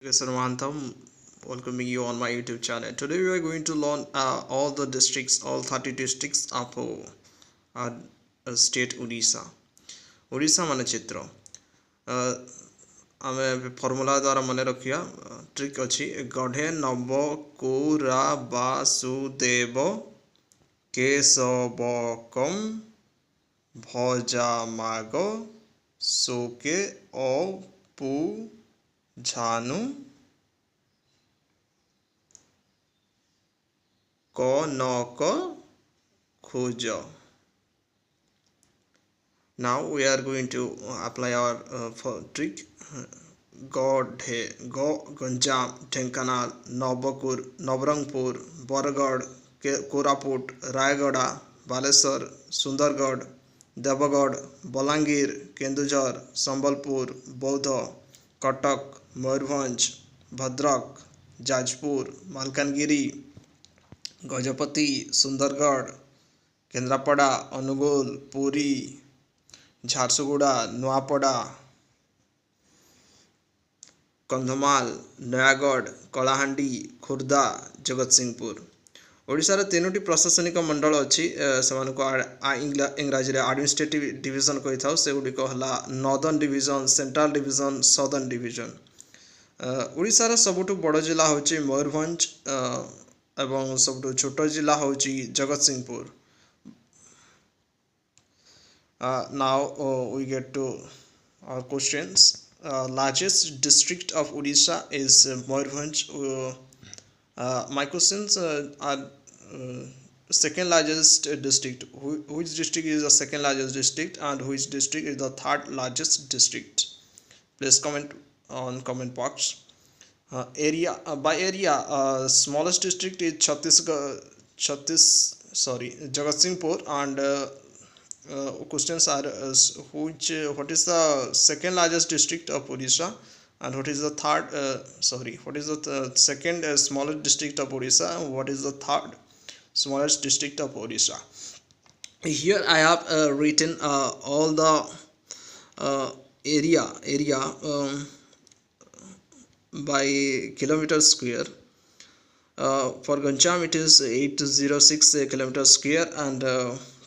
Kesar welcoming you on my YouTube channel. Today we are going to learn all the districts, all 30 districts of state Odisha. Odisha मानचित्र आमे formula द्वारा मन रखिया trick अछि गढ़े नव कोरा वासुदेव केशवकम भजामाग सोके अपू झानु कनक खोज. Now we are going to apply our trick. गढ़े गंजाम ढेंकानाल नवपुर नवरंगपुर बरगढ़ कोरापुट रायगड़ा बालेश्वर सुंदरगढ़ देवगढ़ बलांगीर केन्दुझर संबलपुर बौद्ध कटक मयूरभंज भद्रक जाजपुर मालकानगिरी गजपति सुंदरगढ़ केन्द्रापड़ा अनुगुल पुरी झारसुगुड़ा नुआपड़ा कंधमाल नयागढ़ कलाहांडी खुर्दा जगतसिंहपुर. ओडिशार तीनोटी प्रशासनिक मंडल अच्छी इंग्राजी एडमिनिस्ट्रेटिव डिवीजन कही था से गुड़िक northern division central division southern division. ओडिशार सबुठु बड़ जिला हूँ मयूरभंज एवं सबुठु छोट जिला हूँ Jagatsinghpur. Now we get to our questions. Largest district of Odisha is Mayurbhanj. My questions are second largest district. Which district is the second largest district and which district is the third largest district? Please comment on comment box. Area by area, smallest district is Jagatsinghpur, and questions are what is the second largest district of Odisha and what is the third what is the second smallest district of Odisha and what is the third smallest district of Odisha. Here I have written all the area by kilometer square. For Ganjam it is 806 kilometer square, and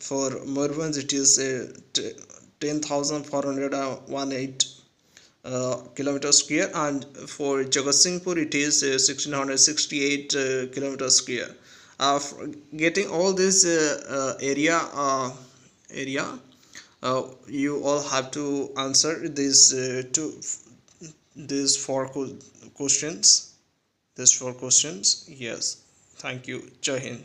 for Mayurbhanj it is 10,418 kilometer square, and for Jagatsinghpur it is 1668 kilometer square. Getting all this area, you all have to answer these four questions. Yes, thank you. Jai Hind.